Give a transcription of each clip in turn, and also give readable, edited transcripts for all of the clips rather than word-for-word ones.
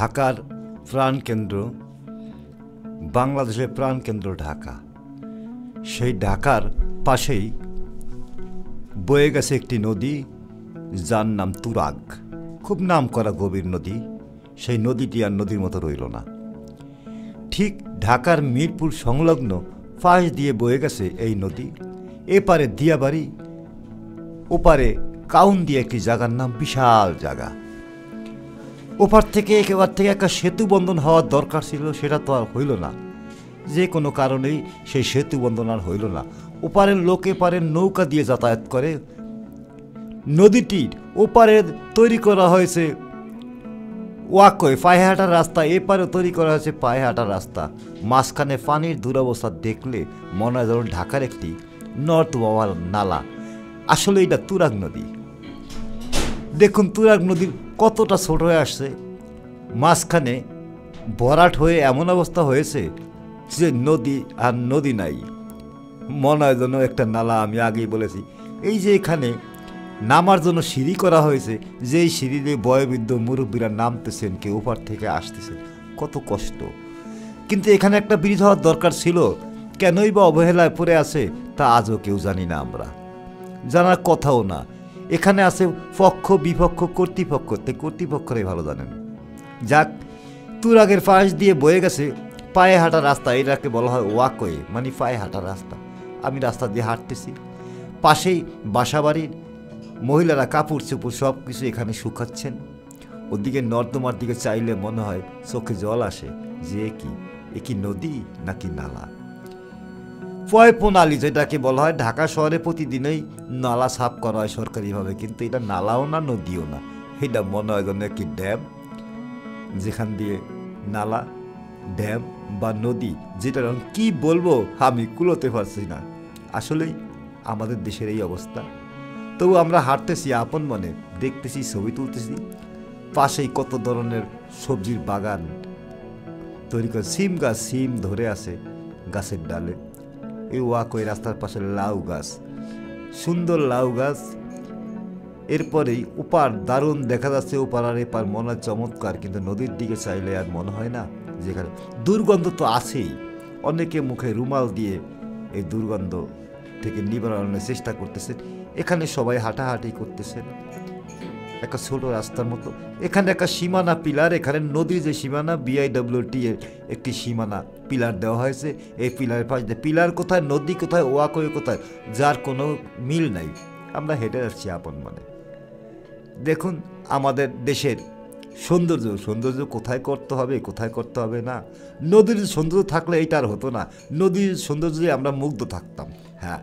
ঢাকার প্রাণকেন্দ্র, বাংলাদেশের প্রাণকেন্দ্র ঢাকা। সেই ঢাকার পাশেই বয়ে গেছে একটি নদী, যার নাম তুরাগ। খুব নাম করা গভীর নদী। সেই নদীটি আর নদীর মতো রইল না। ঠিক ঢাকার মিরপুর সংলগ্ন পাশ দিয়ে বয়ে গেছে এই নদী। এপারে দিয়াবাড়ি, ওপারে কাউন্দিয়া একটি জায়গার নাম, বিশাল জায়গা। ওপার থেকে একেবারে থেকে একটা সেতু বন্ধন হওয়ার দরকার ছিল, সেটা তো আর হইল না। যে কোনো কারণেই সেই সেতু বন্ধন আর হইল না। ওপারের লোক এপারের নৌকা দিয়ে যাতায়াত করে। নদীটির ওপারে তৈরি করা হয়েছে ওয়াকওয়ে, পায়ে হাঁটার রাস্তা। এপারে তৈরি করা হয়েছে পায়ে হাঁটার রাস্তা। মাঝখানে পানির দুরবস্থা দেখলে মনে হয় যেন ঢাকার একটি নর্থ ওয়াল নালা। আসলে এটা তুরাগ নদী। দেখুন তুরাগ নদীর কতটা ছোট হয়ে আসছে। মাঝখানে ভরাট হয়ে এমন অবস্থা হয়েছে যে নদী আর নদী নাই, মনে হয় যেন একটা নালা। আমি আগেই বলেছি, এই যে এখানে নামার জন্য সিঁড়ি করা হয়েছে, যেই সিঁড়ি দিয়ে বয়োবৃদ্ধ মুরব্বীরা নামতেছেন, কেউ ওপার থেকে আসতেছেন, কত কষ্ট। কিন্তু এখানে একটা ব্রিজ হওয়ার দরকার ছিল। কেনই বা অবহেলায় পড়ে আছে তা আজও কেউ জানি না, আমরা জানার কথাও না। এখানে আছে পক্ষ বিপক্ষ, কর্তৃপক্ষ, কর্তৃপক্ষরাই ভালো জানেন। যাক, তুরাগের পাশ দিয়ে বয়ে গেছে পায়ে হাঁটা রাস্তা। এটাকে বলা হয় ওয়াকওয়ে, মানে পায়ে হাঁটার রাস্তা। আমি রাস্তা দিয়ে হাঁটতেছি, পাশেই বাসাবাড়ির মহিলারা কাপড় চোপড় সব কিছু এখানে শুকাচ্ছেন। ওদিকে নর্দমার দিকে চাইলে মনে হয় চোখে জল আসে যে এ কি নদী নাকি নালা। পয়পোনালি যেটাকে বলা হয়, ঢাকা শহরে প্রতিদিনই নালা সাফ করা হয় সরকারিভাবে, কিন্তু এটা নালাও না নদীও না, এটা মনে হয় যেন একটি ড্যাম, যেখান দিয়ে নালা, ড্যাম বা নদী, যেটা কি বলবো আমি কুলোতে পারছি না। আসলেই আমাদের দেশের এই অবস্থা। তবু আমরা হাঁটতেছি আপন মনে, দেখতেছি, ছবি তুলতেছি। পাশেই কত ধরনের সবজির বাগান তৈরি করে। সিম গাছ, সিম ধরে আছে গাছের ডালে। এই ওয়াকওয়ে রাস্তার পাশে লাউ গাছ, সুন্দর লাউ গাছ। এরপরেই ওপার দারুণ দেখা যাচ্ছে, ওপার আর এপার মনে হয় চমৎকার। কিন্তু নদীর দিকে চাইলে আর মনে হয় না যেখানে দুর্গন্ধ তো আছেই। অনেকে মুখে রুমাল দিয়ে এই দুর্গন্ধ থেকে নিবারণের চেষ্টা করতেছেন। এখানে সবাই হাঁটাহাঁটি করতেছেন একটা ছোট রাস্তার মতো। এখানে একটা সীমানা পিলার, এখানে নদীর যে সীমানা, BIWT এর একটি সীমানা পিলার দেওয়া হয়েছে। এই পিলারের পাশ দিয়ে, পিলার কোথায়, নদী কোথায়, ওয়াকওয়ে কোথায়, যার কোনো মিল নাই। আমরা হেঁটে যাচ্ছি আপন মনে। দেখুন আমাদের দেশের সৌন্দর্য কোথায় করতে হবে, কোথায় করতে হবে না। নদীর সৌন্দর্য থাকলে এইটা আর হতো না। নদীর সৌন্দর্যে আমরা মুগ্ধ থাকতাম। হ্যাঁ,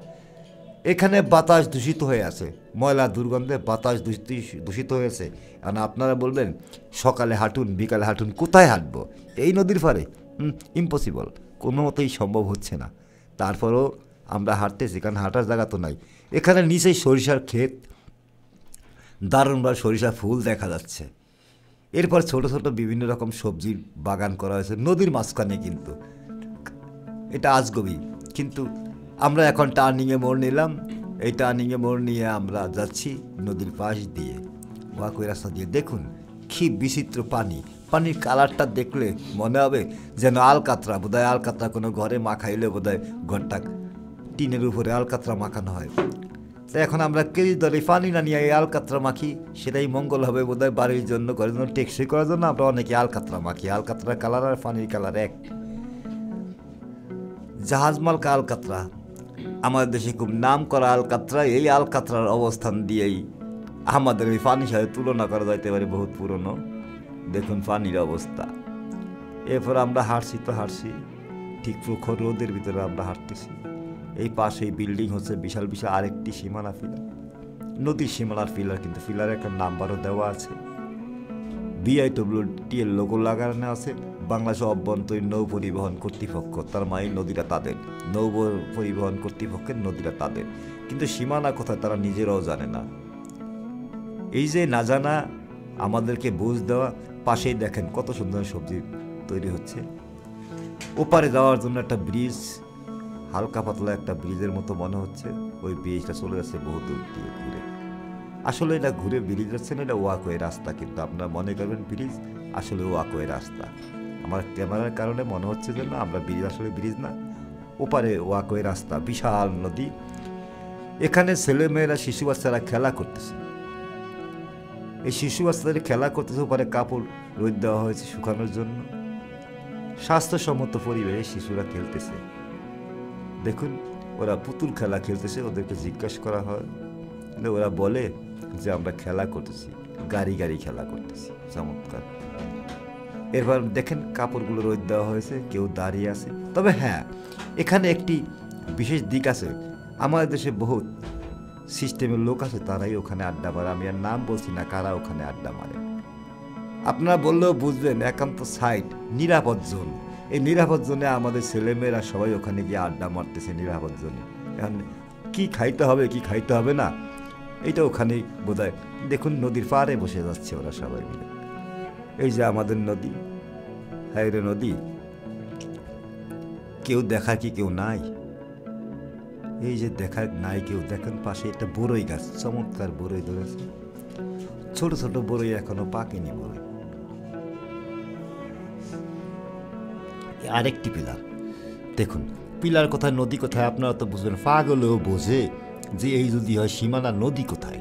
এখানে বাতাস দূষিত হয়ে আছে, ময়লা দুর্গন্ধে বাতাস দূষিত হয়েছে। কারণ আপনারা বলবেন সকালে হাঁটুন, বিকালে হাঁটুন, কোথায় হাঁটবো এই নদীর পাড়ে? ইম্পসিবল, কোনো মতেই সম্ভব হচ্ছে না। তারপরেও আমরা হাঁটতেছি, কারণ হাঁটার জায়গা তো নাই। এখানে নিচেই সরিষার ক্ষেত, দারুণবার সরিষা ফুল দেখা যাচ্ছে। এরপর ছোট ছোট বিভিন্ন রকম সবজির বাগান করা হয়েছে নদীর মাঝখানে। কিন্তু এটা আজগবি। কিন্তু আমরা এখন টার্নিংয়ে মোড় নিলাম। এই টার্নিংয়ে মোড় নিয়ে আমরা যাচ্ছি নদীর পাশ দিয়ে, ওয়াকওয়ে রাস্তা দিয়ে। দেখুন কি বিচিত্র পানি। পানির কালারটা দেখলে মনে হবে যেন আলকাতরা। বোধহয় আলকাতরা কোনো ঘরে মাখাইলে বোধহয় ঘরটা টিনের উপরে আলকাতরা মাখানো হয়। তো এখন আমরা কেজি দরে পানি না নিয়ে এই আলকাতরা মাখি, সেটাই মঙ্গল হবে বোধহয় বাড়ির জন্য, ঘরের জন্য টেকসই করার জন্য আমরা অনেকে আলকাতরা মাখি। আলকাতরার কালার আর পানির কালার এক। জাহাজমালকা আলকাতরা, আমাদের দেশে খুব নাম করা আলকাতরা। এই আলকাতরার অবস্থান দিয়েই আমাদের এই পানির সাথে তুলনা করা যাইতে পারে, বহুত পুরনো। দেখুন পানির অবস্থা। এরপর আমরা হাঁটছি, ঠিক প্রখর রোদের ভিতরে আমরা হাঁটতেছি। এই পাশেই বিল্ডিং হচ্ছে বিশাল বিশাল আরেকটি সীমানা পিলার, নদীর সীমানার পিলার। কিন্তু পিলারের একটা নাম্বারও দেওয়া আছে, BIWT এর লোগো লাগানো আছে, বাংলাদেশ অভ্যন্তরীণ নৌ পরিবহন কর্তৃপক্ষ। তার মানে নদীটা তাদের, নৌ পরিবহন কর্তৃপক্ষের নদীটা তাদের। কিন্তু সীমানা কোথায় তারা নিজেরাও জানে না। এই যে না জানা আমাদেরকে বুঝ দেওয়া। পাশেই দেখেন কত সুন্দর সবজি তৈরি হচ্ছে। ওপারে যাওয়ার জন্য একটা ব্রিজ, হালকা পাতলা একটা ব্রিজের মতো মনে হচ্ছে। ওই ব্রিজটা চলে যাচ্ছে বহু দূর দিয়ে ঘুরে। আসলে এটা ঘুরে ব্রিজ যাচ্ছেন, এটা ওয়াকওয়ে রাস্তা, কিন্তু আপনারা মনে করবেন ব্রিজ, আসলে ওয়াকওয়ে রাস্তা। আমার ক্যামেরার কারণে মনে হচ্ছে যে না, আমরা ব্রিজ, আসলে ব্রিজ না, ওপারে ওয়াকওয়ে রাস্তা, বিশাল নদী। এখানে ছেলেমেয়েরা, শিশু বাচ্চারা খেলা করতেছে। এই শিশু বাচ্চাদের খেলা করতেছে, ওপারে কাপড় রোদ দেওয়া হয়েছে শুকানোর জন্য। স্বাস্থ্যসম্মত পরিবেশে শিশুরা খেলতেছে। দেখুন, ওরা পুতুল খেলা খেলতেছে। ওদেরকে জিজ্ঞাসা করা হয়, ওরা বলে যে আমরা খেলা করতেছি, গাড়ি গাড়ি খেলা করতেছি। চমৎকার। এরপর দেখেন কাপড়গুলো রোদ দেওয়া হয়েছে, কেউ দাঁড়িয়ে আছে। তবে হ্যাঁ, এখানে একটি বিশেষ দিক আছে। আমাদের দেশে বহুত সিস্টেমের লোক আছে, তারাই ওখানে আড্ডা মারে। আমি আর নাম বলছি না কারা ওখানে আড্ডা মারে। আপনারা বললেও বুঝবেন, একান্ত সাইড, নিরাপদ জোন। এই নিরাপদ জোনে আমাদের ছেলেমেয়েরা সবাই ওখানে গিয়ে আড্ডা মারতেছে নিরাপদ জোনে। এখন কী খাইতে হবে কি খাইতে হবে না, এইটা ওখানেই বোধহয়। দেখুন, নদীর পাড়ে বসে যাচ্ছে ওরা সবাই মিলে। এই যে আমাদের নদী, হ্যাঁ রে নদী, কেউ দেখা কি কেউ নাই? এই যে দেখা নাই কেউ, দেখেন পাশে একটা বড়ই গাছ, চমৎকার বড়ই ধরেছে। ছোট ছোট বড়ই, এখনো পাকেনি বড়ই। আরেকটি পিলার দেখুন, পিলার কোথায়, নদী কোথায়, আপনারা তো বুঝবেন। পাগলেও বোঝে যে এই যদি হয় সীমানা, নদী কোথায়।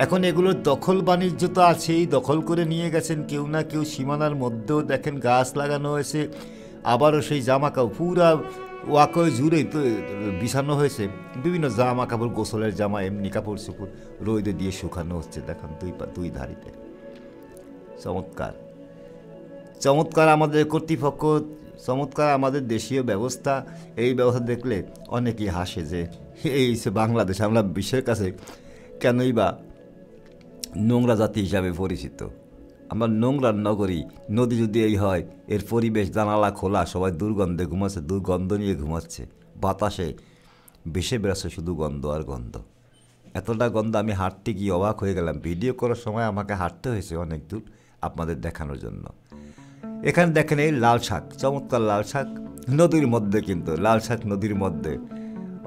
এখন এগুলোর দখল বাণিজ্য তো আছেই, দখল করে নিয়ে গেছেন কেউ না কেউ। সীমানার মধ্যেও দেখেন গাছ লাগানো হয়েছে, আবারও সেই জামা কাপড় পুরা ওয়াকওয়ে জুড়ে তো বিছানো হয়েছে। বিভিন্ন জামা কাপড়, গোসলের জামা, এমনি কাপড় চোপড় রোদে দিয়ে শুকানো হচ্ছে। দেখেন দুই ধারিতে। চমৎকার চমৎকার আমাদের কর্তৃপক্ষ, চমৎকার আমাদের দেশীয় ব্যবস্থা। এই ব্যবস্থা দেখলে অনেকেই হাসে যে এই বাংলাদেশ, আমরা বিশ্বের কাছে কেনই বা নোংরা জাতি হিসাবে পরিচিত। আমরা নোংরার নগরী। নদী যদি এই হয়, এর পরিবেশ জানালা খোলা, সবাই দুর্গন্ধে ঘুমাচ্ছে, দুর্গন্ধ নিয়ে ঘুমাচ্ছে। বাতাসে ভেসে বেড়াচ্ছে শুধু গন্ধ আর গন্ধ। এতটা গন্ধ, আমি হাঁটতে গিয়ে অবাক হয়ে গেলাম। ভিডিও করার সময় আমাকে হাঁটতে হয়েছে অনেক দূর আপনাদের দেখানোর জন্য। এখানে দেখেন এই লাল শাক, চমৎকার লাল শাক নদীর মধ্যে, কিন্তু লাল শাক নদীর মধ্যে।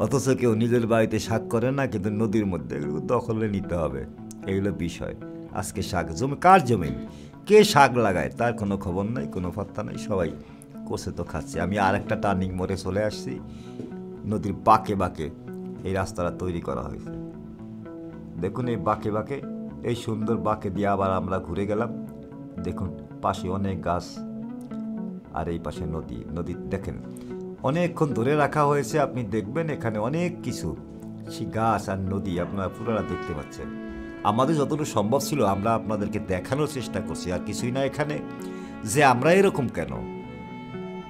অথচ কেউ নিজের বাড়িতে শাক করে না, কিন্তু নদীর মধ্যে এগুলো দখলে নিতে হবে, এইগুলো বিষয়। আজকে শাক জমি, কার জমি, কে শাক লাগায় তার কোনো খবর নাই, কোনো পাত্তা নাই, সবাই কষে তো খাচ্ছে। আমি আর একটা টার্নিং মোড়ে চলে আসছি। নদীর বাঁকে বাঁকে এই রাস্তাটা তৈরি করা হয়েছে। দেখুন এই বাঁকে বাঁকে, এই সুন্দর বাঁকে দিয়ে আবার আমরা ঘুরে গেলাম। দেখুন পাশে অনেক গাছ, আর এই পাশে নদী। নদী দেখেন অনেকক্ষণ ধরে রাখা হয়েছে। আপনি দেখবেন এখানে অনেক কিছু, সেই গাছ আর নদী আপনারা পুরোটা দেখতে পাচ্ছেন। আমাদের যতটুকু সম্ভব ছিল আমরা আপনাদেরকে দেখানোর চেষ্টা করছি, আর কিছুই না এখানে। যে আমরা এরকম কেন,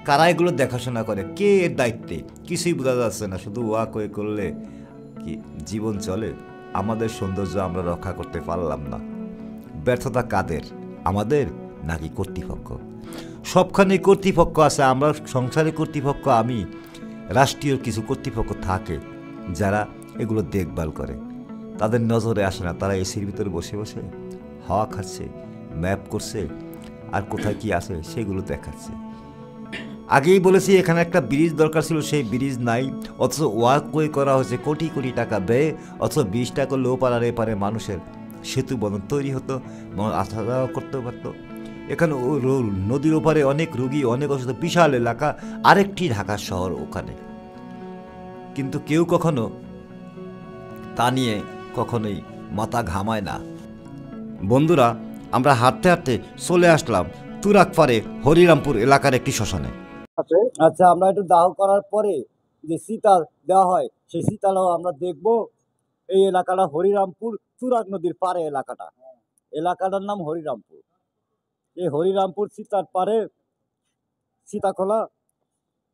কারা এগুলো দেখাশোনা করে, কে এর দায়িত্বে, কিছুই বোঝা যাচ্ছে না। শুধু ওয়াকওয়ে করলে কি জীবন চলে? আমাদের সৌন্দর্য আমরা রক্ষা করতে পারলাম না। ব্যর্থতা কাদের, আমাদের নাকি কর্তৃপক্ষ? সবখানে কর্তৃপক্ষ আছে। আমরা সংসারে কর্তৃপক্ষ, আমি রাষ্ট্রীয় কিছু কর্তৃপক্ষ থাকে যারা এগুলো দেখভাল করে। তাদের নজরে আসে না। তারা এসির ভিতরে বসে বসে হাওয়া খাচ্ছে, ম্যাপ করছে, আর কোথায় কি আছে সেগুলো দেখাচ্ছে। আগেই বলেছি এখানে একটা ব্রিজ দরকার ছিল, সেই ব্রিজ নাই। অথচ ওয়াকওয়ে করা হয়েছে কোটি কোটি টাকা ব্যয়ে। অথচ 20 টাকা লো পাড়ার এপারে মানুষের সেতু বন্ধন তৈরি হতো, আসা যাওয়া করতে পারতো। এখানে নদীর ওপারে অনেক রুগী, অনেক অসুস্থ, বিশাল এলাকা, আরেকটি ঢাকা শহর ওখানে। কিন্তু কেউ কখনো তা নিয়ে কখনোই মাথা ঘামায় না। বন্ধুরা, আমরা হাঁটতে হাঁটতে চলে আসলাম তুরাগ পাড়ে হরিরামপুর এলাকার একটি শ্মশানে। আচ্ছা, আমরা একটু দাহ করার পরে যে সীতা দেওয়া হয়, সেই সীতাটাও আমরা দেখব। এই এলাকাটা হরিরামপুর, তুরাগ নদীর পাড়ে এলাকাটার নাম হরিরামপুর। এই হরিরামপুর সীতার পাড়ে সীতাখোলা,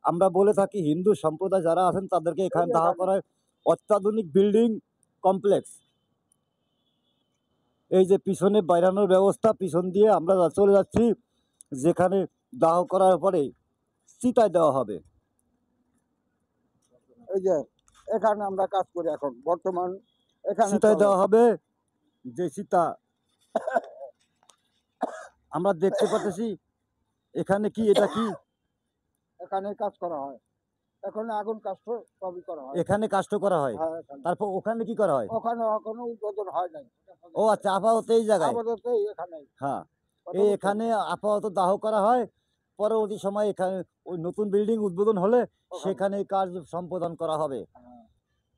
আমরা বলে থাকি হিন্দু সম্প্রদায় যারা আছেন তাদেরকে এখানে দাহ করায়। অত্যাধুনিক বিল্ডিং কমপ্লেক্স। এই যে পিছনে বাইরানোর ব্যবস্থা, পিছন দিয়ে আমরা চলে যাচ্ছি যেখানে দাহ করার পরে চিতায় দেওয়া হবে। এই যে এখানে আমরা কাজ করি এখন বর্তমান, এখানে চিতায় দেওয়া হবে। যে সীতা আমরা দেখতে পাচ্ছি এখানে, কি এটা কি এখানে কাজ করা হয়। এখন আগুন কাষ্ট সবই করা হয়। এখানে কাষ্ট করা হয়, হ্যাঁ, এখানে। তারপর ওখানে কি করা হয়? ওখানে এখনো উদ্বোধন হয় নাই। ও আচ্ছা, আপাতত এই জায়গায়। আপাতত এখানেই। হ্যাঁ, কথা এই বুঝছেন? এখানে আপাতত দাহ করা হয়। পরবর্তী সময়ে এখানে ওই নতুন বিল্ডিং উদ্বোধন হলে ওখানে। সেখানে এই কাজ সম্পাদন করা হবে। হ্যাঁ।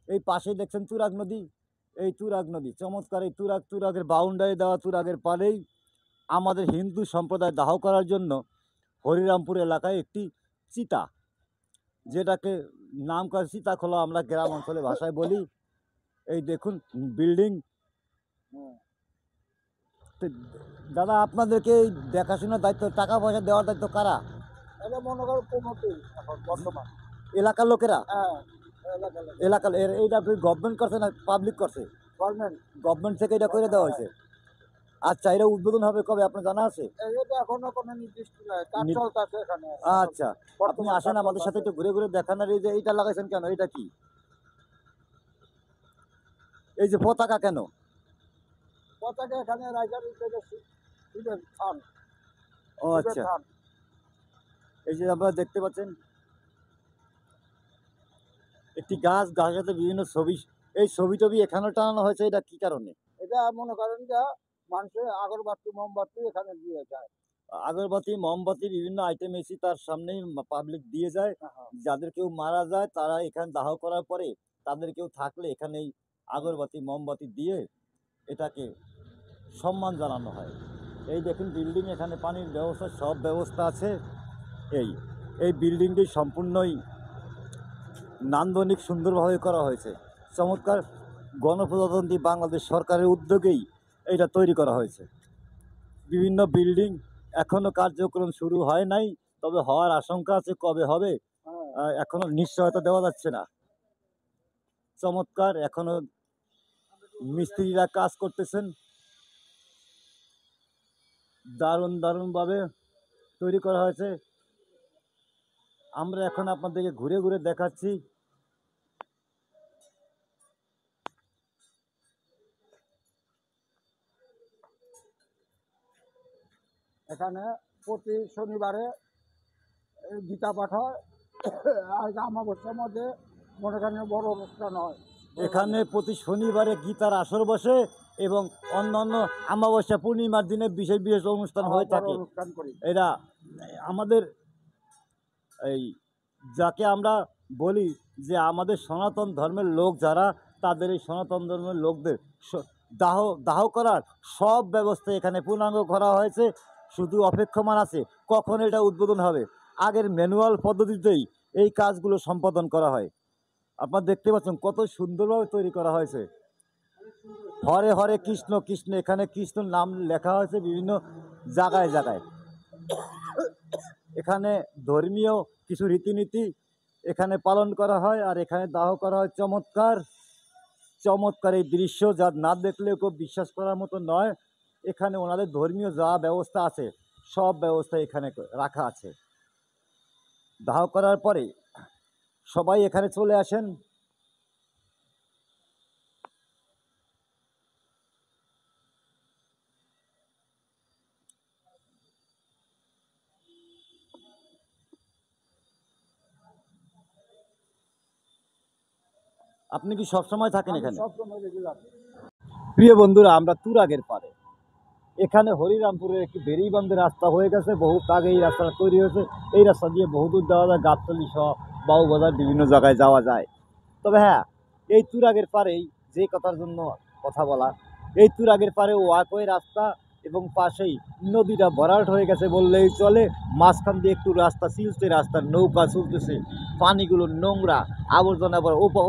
এই পাশেই দেখছেন তুরাগ নদী। এই তুরাগ নদী চমৎকার, এই তুরাগের বাউন্ডারি দেওয়া, তুরাগের পাড়েই আমাদের হিন্দু সম্প্রদায় দাহ করার জন্য হরিরামপুর এলাকায় একটি চিতা, যেটাকে নাম করা সীতাখোলা আমরা গ্রাম অঞ্চলে ভাষায় বলি। এই দেখুন বিল্ডিং। হুম। তো দাদা, আপনাদেরকে এই দেখাশোনার দায়িত্ব, টাকা পয়সা দেওয়ার দায়িত্ব কারা? এটা মনে করো কমিটি এখন বর্তমান। এলাকার লোকেরা? হ্যাঁ, এলাকার লোক। এলাকার এইটা গভর্নমেন্ট করছে না পাবলিক করছে? গভর্নমেন্ট। গভর্নমেন্ট থেকে এটা করে দেওয়া হয়েছে। আচ্ছা, এটা উদ্বোধন হবে কবে আপনার জানা আছে? এটা এখনো কোনো নির্দিষ্ট নাই। কাজ নি- চলতেছে এখানে। আচ্ছা, আপনি বর্তমান আসেন কাজ আমাদের সাথে চলতেছে। একটু ঘুরে ঘুরে দেখান। আর এই যে এইটা লাগাইছেন কেন, এটা কি? এই যে পতাকা কেন? পতাকা এখানে রাইজার শিবের থান। ও শিবের আচ্ছা, থান। এই যে আপনারা দেখতে পাচ্ছেন একটি গাছের সাথে বিভিন্ন ছবি। এই ছবি টবি এখানেও টানানো হয়েছে, এটা কি কারণে? এটা মনে করেন যে মানুষের আগরবাতি মোমবাতি এখানে দিয়ে যায়। আগরবাতি মোমবাতি বিভিন্ন আইটেম এসি তার সামনেই পাবলিক দিয়ে যায়। হ্যাঁ। যাদের কেউ মারা যায় তারা এখানে দাহ করার পরে তাদের কেউ থাকলে এখানেই আগরবাতি মোমবাতি দিয়ে এটাকে সম্মান জানানো হয়। এই দেখুন বিল্ডিং, এখানে পানির ব্যবস্থা, সব ব্যবস্থা আছে। এই এই বিল্ডিংটি সম্পূর্ণই নান্দনিক সুন্দরভাবে করা হয়েছে। চমৎকার, গণপ্রজাতন্ত্রী বাংলাদেশ সরকারের উদ্যোগেই এটা তৈরি করা হয়েছে। বিভিন্ন বিল্ডিং এখনো কার্যক্রম শুরু হয় নাই, তবে হওয়ার আশঙ্কা আছে। কবে হবে হ্যাঁ। এখনো নিশ্চয়তা দেওয়া যাচ্ছে না। চমৎকার, এখনো মিস্ত্রিরা কাজ করতেছেন। দারুণভাবে তৈরি করা হয়েছে। আমরা এখন আপনাদেরকে ঘুরে ঘুরে দেখাচ্ছি। এখানে প্রতি শনিবারে গীতা পাঠ হয়। আর অমাবস্যার মধ্যে মনে করেন বড় অনুষ্ঠান হয়। এখানে প্রতি শনিবারে গীতার আসর বসে এবং অন্যান্য অমাবস্যা পূর্ণিমার দিনে বিশেষ বিশেষ অনুষ্ঠান হয়ে বড় থাকে। অনুষ্ঠান করি। এরা আমাদের এই যাকে আমরা বলি যে আমাদের সনাতন ধর্মের লোক যারা, তাদের এই সনাতন ধর্মের লোকদের দাহ দাহ করার সব ব্যবস্থা এখানে পূর্ণাঙ্গ করা হয়েছে। শুধু অপেক্ষমান আছে কখন এটা উদ্বোধন হবে। আগের ম্যানুয়াল পদ্ধতিতেই এই কাজগুলো সম্পাদন করা হয়। আপনারা দেখতে পাচ্ছেন কত সুন্দরভাবে তৈরি করা হয়েছে। হরে হরে কৃষ্ণ কৃষ্ণ, এখানে কৃষ্ণর নাম লেখা হয়েছে বিভিন্ন জায়গায় জায়গায়। এখানে ধর্মীয় কিছু রীতিনীতি এখানে পালন করা হয়, আর এখানে দাহ করা হয়। চমৎকার এই দৃশ্য, যা না দেখলেও কেউ বিশ্বাস করার মতো নয়। এখানে ওনাদের ধর্মীয় যা ব্যবস্থা আছে সব ব্যবস্থা এখানে রাখা আছে। দাহ করার পরে সবাই এখানে চলে আসেন। আপনি কি সবসময় থাকেন আমি এখানে? সবসময় রেগুলার। প্রিয় বন্ধুরা, আমরা তুরাগের পারে, এখানে হরিরামপুরের একটি বেরিবান্ধের রাস্তা হয়ে গেছে। বহু আগে এই রাস্তাটা তৈরি হয়েছে। এই রাস্তা দিয়ে বহুদূর যাওয়া যায়, গাবতলী সহ বাবুবাজার বিভিন্ন জায়গায় যাওয়া যায়। তবে হ্যাঁ, এই তুরাগের পাড়েই যে কথার জন্য কথা বলা, এই তুরাগের পাড়ে ওয়াকওয়ে রাস্তা এবং পাশেই নদীটা ভরাট হয়ে গেছে বললেই চলে। মাঝখান দিয়ে একটু রাস্তা চিলছে, রাস্তার নৌকা চলতেছে, পানিগুলো নোংরা, আবর্জনা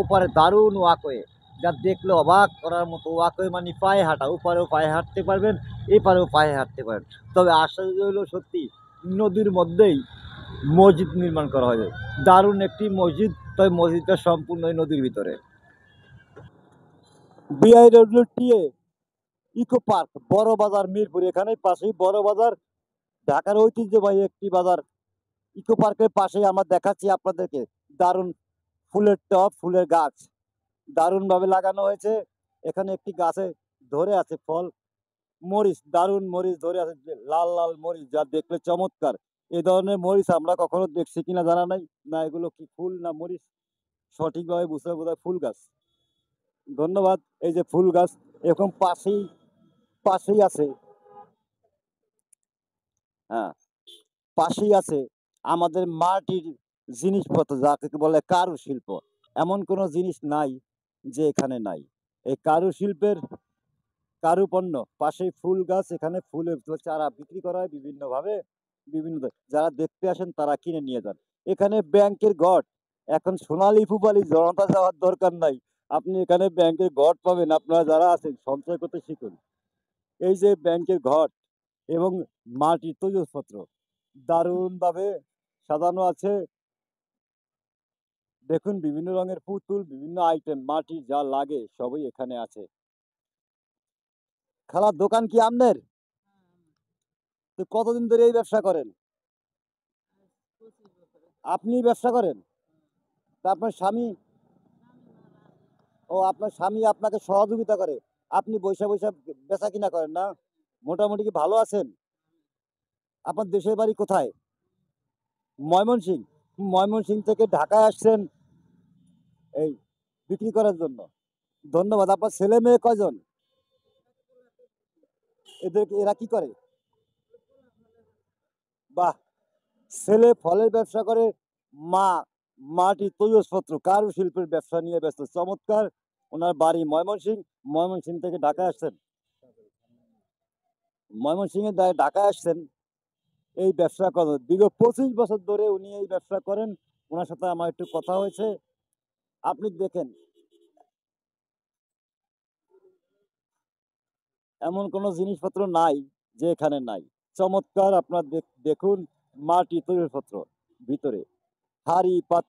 ওপারে দারুণ ওয়াকওয়ে, যা দেখলে অবাক করার মতো। ওয়াকওয়ে মানে পায়ে হাঁটা, ওপারেও পায়ে হাঁটতে পারবেন, এপারেও পায়ে হাঁটতে পারেন। তবে আশ্চর্য হলো সত্যি, নদীর মধ্যেই মসজিদ নির্মাণ করা হবে। দারুণ একটি মসজিদ, তবে মসজিদটা সম্পূর্ণ নদীর ভিতরে। বিআইডব্লিউটিএ ইকো পার্ক, বড় বাজার, মিরপুর, এখানে পাশেই বড় বাজার, ঢাকার ঐতিহ্যবাহী একটি বাজার। ইকো পার্কের পাশেই আমরা দেখাচ্ছি আপনাদেরকে দারুণ ফুলের টব, ফুলের গাছ দারুণভাবে লাগানো হয়েছে। এখানে একটি গাছে ধরে আছে ফল, মরিচ, দারুণ মরিচ ধরে আছে, লাল লাল মরিচ, যা দেখলে চমৎকার। এই ধরনের মরিচ আমরা কখনো দেখছি কিনা জানা নাই। না এগুলো কি ফুল না মরিচ সঠিকভাবে বুঝতে হবে, বোধহয় ফুল গাছ। ধন্যবাদ। এই যে ফুল গাছ এরকম পাশেই পাশেই আছে। হ্যাঁ, পাশেই আছে আমাদের মাটির জিনিসপত্র, যাকে বলে কারুশিল্প। এমন কোনো জিনিস নাই যে এখানে নাই। এই কারুশিল্পের কারুপণ্য, পাশেই ফুল গাছ, এখানে ফুলের চারা বিক্রি করা হয় বিভিন্নভাবে। যারা দেখতে আসেন তারা কিনে নিয়ে যান। এখানে ব্যাংকের ঘট, এখন সোনালী ফুপালি জনতা যাওয়ার দরকার নাই। আপনি এখানে ব্যাংকের ঘট পাবেন। আপনারা যারা আছেন সঞ্চয় করতে শিখুন। এই যে ব্যাংকের ঘট এবং মাটির তৈজসপত্র দারুণভাবে সাজানো আছে। দেখুন বিভিন্ন রঙের পুতুল, বিভিন্ন আইটেম, মাটির যা লাগে সবই এখানে আছে। খালার দোকান কি আপনার? তো কতদিন ধরে এই ব্যবসা করেন? আপনি ব্যবসা করেন? তা আপনার স্বামী? ও, আপনার স্বামী আপনাকে সহযোগিতা করে, আপনি বৈশা বৈশা বেচা কিনা করেন না? মোটামুটি কি ভালো আছেন? আপনার দেশের বাড়ি কোথায়? ময়মনসিংহ। ময়মনসিংহ থেকে ঢাকায় আসছেন এই বিক্রি করার জন্য। ধন্যবাদ। আপনার ছেলে মেয়ে কয়জন? এরা কি করে? বাহ, ছেলে ফলের ব্যবসা করে, মা মাটির তৈজসপত্র কারুশিল্পের ব্যবসা নিয়ে ব্যস্ত। চমৎকার। ওনার বাড়ি ময়মনসিংহ। ময়মনসিংহ থেকে ঢাকায় আসছেন। ময়মনসিংহে ঢাকায় আসছেন এই ব্যবসা করেন। দীর্ঘ 25 বছর ধরে উনি এই ব্যবসা করেন। ওনার সাথে আমার একটু কথা হয়েছে। আপনি দেখেন এমন কোনো জিনিসপত্র নাই যে এখানে নাই। চমৎকার। আপনার দেখুন মাটি তৈজসপত্র ভিতরে হাড়ি পাতিল